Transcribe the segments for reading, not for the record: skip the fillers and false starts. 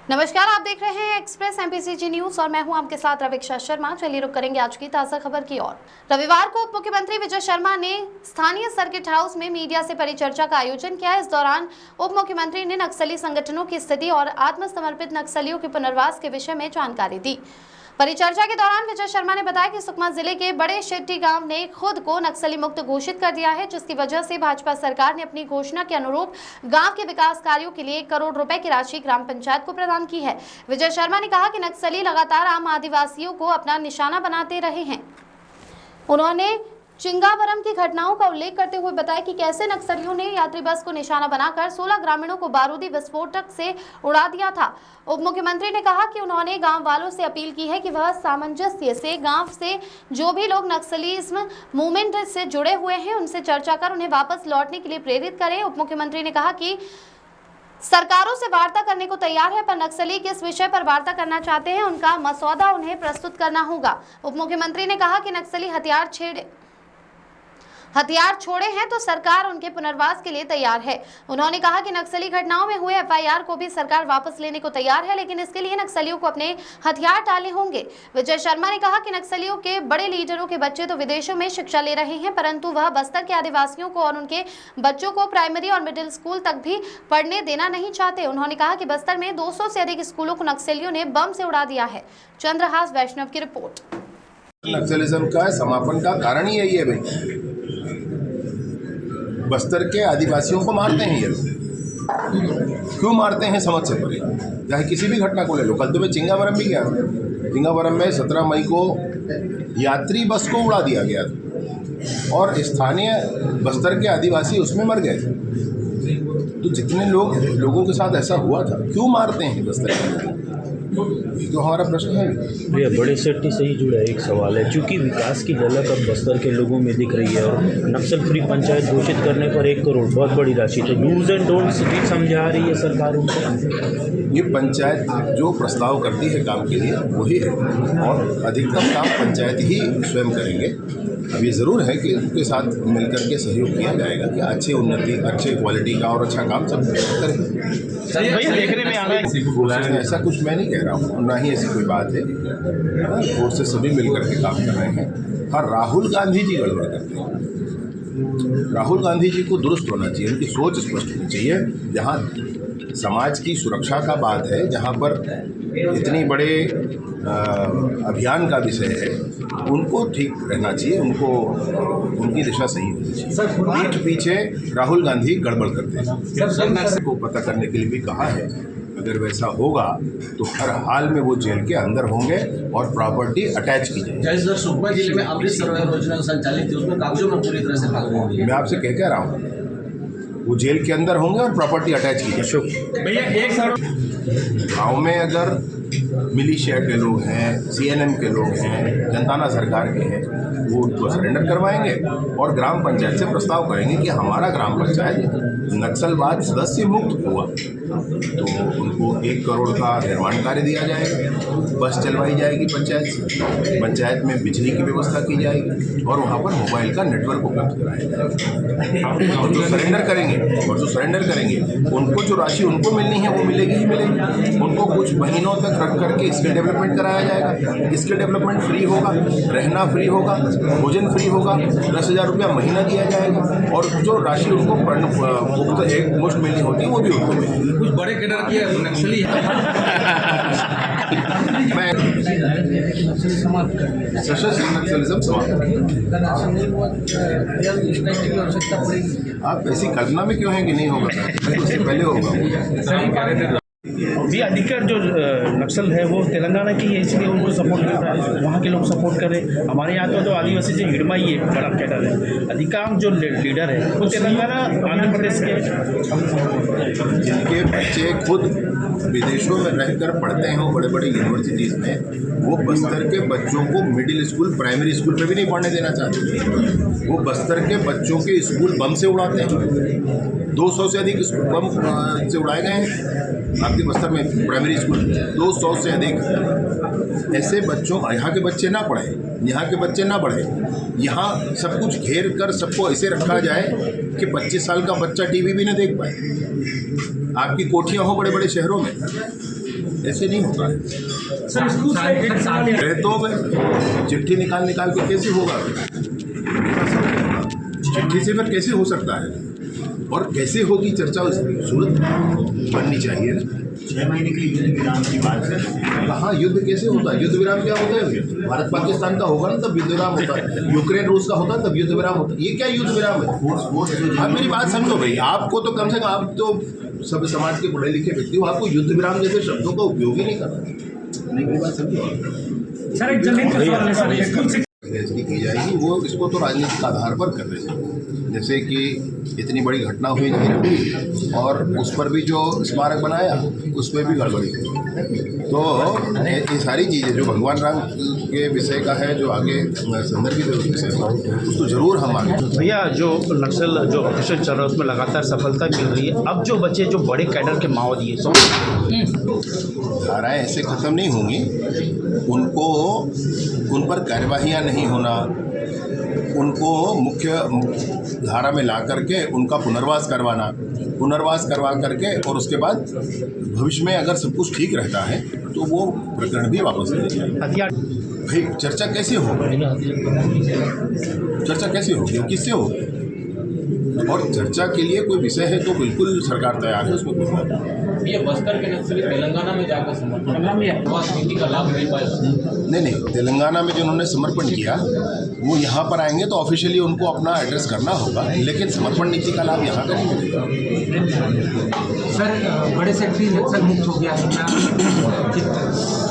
नमस्कार, आप देख रहे हैं एक्सप्रेस एमपीसीजी न्यूज और मैं हूं आपके साथ रवीक्षा शर्मा। चलिए रुक करेंगे आज की ताजा खबर की ओर। रविवार को उप मुख्यमंत्री विजय शर्मा ने स्थानीय सर्किट हाउस में मीडिया से परिचर्चा का आयोजन किया। इस दौरान उप मुख्यमंत्री ने नक्सली संगठनों की स्थिति और आत्मसमर्पित नक्सलियों के पुनर्वास के विषय में जानकारी दी। परिचर्चा के दौरान विजय शर्मा ने बताया कि सुकमा जिले के बड़े शेट्टी गांव ने खुद को नक्सली मुक्त घोषित कर दिया है, जिसकी वजह से भाजपा सरकार ने अपनी घोषणा के अनुरूप गांव के विकास कार्यों के लिए 1 करोड़ रुपए की राशि ग्राम पंचायत को प्रदान की है। विजय शर्मा ने कहा कि नक्सली लगातार आम आदिवासियों को अपना निशाना बनाते रहे हैं। उन्होंने चिंगावरम की घटनाओं का उल्लेख करते हुए बताया कि कैसे नक्सलियों ने यात्री बस को निशाना बनाकर 16 ग्रामीणों को बारूदी विस्फोटक से उड़ा दिया था। उप मुख्यमंत्री ने कहा कि उन्होंने गांव वालों से अपील की है कि वह सामंजस्य से गांव से जो भी लोग नक्सलिज्म मूवमेंट से जुड़े हुए हैं उनसे चर्चा कर उन्हें वापस लौटने के लिए प्रेरित करें। उप मुख्यमंत्री ने कहा कि सरकारों से वार्ता करने को तैयार है, पर नक्सली किस विषय पर वार्ता करना चाहते हैं उनका मसौदा उन्हें प्रस्तुत करना होगा। उप मुख्यमंत्री ने कहा कि नक्सली हथियार छोड़े हैं तो सरकार उनके पुनर्वास के लिए तैयार है। उन्होंने कहा कि नक्सली घटनाओं में हुए एफआईआर को भी सरकार वापस लेने को तैयार है, लेकिन इसके लिए नक्सलियों को अपने हथियार डालने होंगे। विजय शर्मा ने कहा कि नक्सलियों के बड़े लीडरों के बच्चे तो विदेशों में शिक्षा ले रहे हैं, परंतु वह बस्तर के आदिवासियों को और उनके बच्चों को प्राइमरी और मिडिल स्कूल तक भी पढ़ने देना नहीं चाहते। उन्होंने कहा कि बस्तर में 200 से अधिक स्कूलों को नक्सलियों ने बम से उड़ा दिया है। चंद्रहास वैष्णव की रिपोर्ट। नक्सलिज्म का समापन का कारण ही यही है भाई, बस्तर के आदिवासियों को मारते हैं ये लोग। क्यों मारते हैं समझ से परे, चाहे किसी भी घटना को ले लो। कल तो मैं चिंगावरम भी गया था। चिंगावरम में 17 मई को यात्री बस को उड़ा दिया गया था और स्थानीय बस्तर के आदिवासी उसमें मर गए थे। तो जितने लोगों के साथ ऐसा हुआ था, क्यों मारते हैं बस्तर के लोग? ये तो हमारा प्रश्न है। भैया बड़े सेट्टी से ही जुड़ा एक सवाल है, क्योंकि विकास की झलक अब बस्तर के लोगों में दिख रही है और नक्सल फ्री पंचायत घोषित करने पर 1 करोड़ बहुत बड़ी राशि, तो डूज एंड डोंट्स भी समझा रही है सरकार उनको। ये पंचायत जो प्रस्ताव करती है काम के लिए वही है और अधिकतम काम पंचायत ही स्वयं करेंगे। अब ये ज़रूर है कि उनके साथ मिलकर के सहयोग किया जाएगा कि अच्छी उन्नति, अच्छे क्वालिटी का और अच्छा काम सब करें। देखने में आ रहा है ऐसा कुछ मैं नहीं कह रहा हूँ, ना ही ऐसी कोई बात है। कोर्ट से सभी मिलकर के काम कर रहे हैं। और राहुल गांधी जी गड़बड़ करते हैं। राहुल गांधी जी को दुरुस्त होना चाहिए, उनकी सोच स्पष्ट होनी चाहिए। जहाँ समाज की सुरक्षा का बात है, जहाँ पर इतनी बड़े अभियान का विषय है, उनको ठीक रहना चाहिए, उनकी दिशा सही होनी चाहिए। पीठ पीछे राहुल गांधी गड़बड़ करते हैं। को पता करने के लिए भी कहा है, अगर वैसा होगा तो हर हाल में वो जेल के अंदर होंगे और प्रॉपर्टी अटैच की जाएगी। सुकमा जिले में अमृत सरोवर योजना संचालित थी, उसमें कागजों में पूरी तरह से लागू होगी। मैं आपसे कह रहा हूँ, वो जेल के अंदर होंगे और प्रॉपर्टी अटैच की जाएगी। भैया एक सर गाँव में अगर मिलिशिया के लोग हैं, सीएनएम के लोग हैं, जनताना सरकार के हैं, वो उनको सरेंडर करवाएंगे और ग्राम पंचायत से प्रस्ताव करेंगे कि हमारा ग्राम पंचायत नक्सलवाद सदस्य मुक्त हुआ तो उनको 1 करोड़ का निर्माण कार्य दिया जाएगा। बस चलवाई जाएगी पंचायत से, पंचायत में बिजली की व्यवस्था की जाएगी और वहाँ पर मोबाइल का नेटवर्क उपलब्ध कराया जाएगा। और जो सरेंडर करेंगे उनको जो राशि उनको मिलनी है वो मिलेगी ही मिलेगी। उनको कुछ महीनों तक रख करके स्किल डेवलपमेंट कराया जाएगा। स्किल डेवलपमेंट फ्री होगा, रहना फ्री होगा, भोजन फ्री होगा, 10,000 रुपया महीना दिया जाएगा और जो राशि उनको एक मुश्त मिलनी होती है वो भी उनको मिलेगी। कुछ बड़े कैडर की नक्सली मैं सशस्त्र नक्सलिज्म समाप्त आप ऐसी कल्पना में क्यों है कि नहीं होगा? उससे पहले होगा। भी अधिकतर जो नक्सल है वो तेलंगाना की है, इसलिए उनको सपोर्ट करता है, वहाँ के लोग सपोर्ट करें। हमारे यहाँ तो आदिवासी से हिड़मा ही एक बड़ा कैडर है। अधिकांश जो लीडर है वो तेलंगाना, आंध्र प्रदेश के, जिनके बच्चे खुद विदेशों में रहकर पढ़ते हैं वो बड़े बड़े यूनिवर्सिटीज़ में, वो बस्तर के बच्चों को मिडिल स्कूल, प्राइमरी स्कूल में भी नहीं पढ़ने देना चाहते। वो बस्तर के बच्चों के स्कूल बम से उड़ाते हैं। 200 से अधिक बम से उड़ाए गए हैं आपके बस्तर में प्राइमरी स्कूल, 200 से अधिक। ऐसे बच्चों, यहाँ के बच्चे ना पढ़ें, यहाँ के बच्चे ना बढ़ें, यहाँ सब कुछ घेर कर सबको ऐसे रखा जाए कि 25 साल का बच्चा टीवी भी ना देख पाए। आपकी कोठियाँ हो बड़े बड़े शहरों में, ऐसे नहीं होता है। रहे तो गए, चिट्ठी निकाल के कैसे होगा? चिट्ठी से फिर कैसे हो सकता है? और कैसे होगी चर्चा? सूरत बननी चाहिए ना। 6 महीने के लिए युद्ध विराम की बात है। कहाँ युद्ध कैसे होता है? युद्ध विराम क्या होता है? भारत पाकिस्तान का होगा ना तब युद्ध विराम होता है, यूक्रेन रूस का होता है तब युद्ध विराम होता है। ये क्या युद्ध विराम है? आप मेरी बात समझो भाई, आपको तो कम से कम, आप तो सब समाज के पढ़े लिखे व्यक्ति हो, आपको युद्ध विराम जैसे शब्दों का उपयोग ही नहीं करना। मेरी बात समझो सर, एक जमीन का सवाल है सर, राजनीति की जाएगी, वो इसको तो राजनीतिक आधार पर कर रहे हैं। जैसे कि इतनी बड़ी घटना हुई नहीं, और उस पर भी जो स्मारक बनाया उस पर भी गड़बड़ी हुई। तो ये सारी चीज़ें जो भगवान राम के विषय का है, जो आगे संदर्भित है उस विषय का, उसको जरूर हम आगे। भैया जो नक्सल जो ऑपरेशन चल रहा है उसमें लगातार सफलता मिल रही है। अब जो बचे जो बड़े कैडर के माओवादी है, धाराएं ऐसे ख़त्म नहीं होंगी, उन पर कार्यवाहियाँ नहीं होना, उनको मुख्य धारा में ला करके उनका पुनर्वास करवा करके, और उसके बाद भविष्य में अगर सब कुछ ठीक रहता है तो वो प्रकरण भी वापस ले जाए। हथियार भाई चर्चा कैसे होगी? किससे होगी? और चर्चा के लिए कोई विषय है तो बिल्कुल सरकार तैयार है उसको। ये बस्तर के नक्सली तेलंगाना में जाकर समर्पण नीति का लाभ नहीं पाया। नहीं, तेलंगाना में जिन्होंने समर्पण किया वो यहाँ पर आएंगे तो ऑफिशियली उनको अपना एड्रेस करना होगा, लेकिन समर्पण नीति का लाभ यहाँ का नहीं मिलेगा। सर, बड़े सेक्रेटरी नक्सल मुक्त हो गया है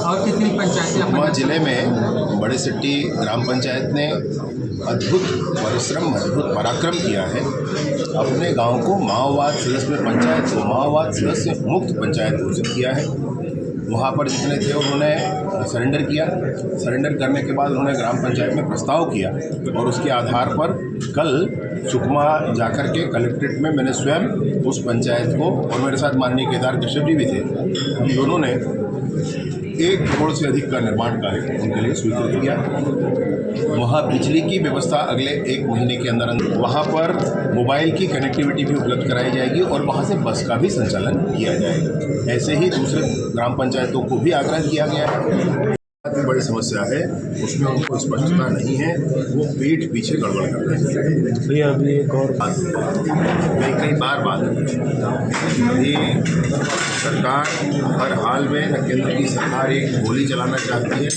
और कितनी पंचायतें? सुकमा जिले में बड़े सिट्टी ग्राम पंचायत ने अद्भुत परिश्रम, अद्भुत पराक्रम किया है। अपने गांव को माओवाद सदस्य मुक्त पंचायत घोषित किया है। वहाँ पर जितने थे उन्होंने सरेंडर किया। सरेंडर करने के बाद उन्होंने ग्राम पंचायत में प्रस्ताव किया, और उसके आधार पर कल सुकमा जाकर के कलेक्ट्रेट में मैंने स्वयं उस पंचायत को, और मेरे साथ माननीय केदार कश्यप जी भी थे, हम दोनों ने 1 करोड़ से अधिक का निर्माण कार्य उनके लिए स्वीकृत किया। वहाँ बिजली की व्यवस्था अगले 1 महीने के अंदर वहाँ पर मोबाइल की कनेक्टिविटी भी उपलब्ध कराई जाएगी, और वहाँ से बस का भी संचालन किया जाएगा। ऐसे ही दूसरे ग्राम पंचायतों को भी आग्रह किया गया है। भी बड़ी समस्या है, उसमें उनको स्पष्टता नहीं है, वो पेट पीछे गड़बड़ कर रहे हैं। भैया अभी एक और कई बार बात ये सरकार हर हाल में, न केंद्र की सरकार एक गोली चलाना चाहती है,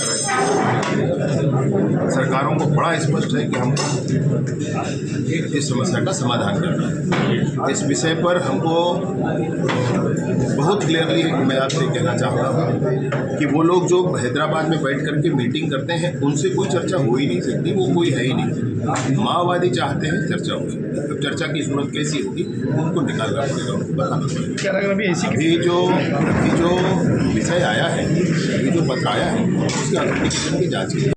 सरकारों को बड़ा स्पष्ट है कि हमको इस समस्या का समाधान करना है। इस विषय पर हमको बहुत क्लियरली मैं आपसे कहना चाहता हूँ कि वो लोग जो हैदराबाद में बैठ करके मीटिंग करते हैं उनसे कोई चर्चा हो ही नहीं सकती, वो कोई है ही नहीं। माओवादी चाहते हैं चर्चा होगी, तो चर्चा की जरूरत कैसी होगी उनको निकालना पड़ेगा, उनको बताना पड़ेगा। क्या लग रहा है अभी जो विषय आया है, अभी जो पत्र आया है, उसके ऑथेंटिकेशन की जाँच की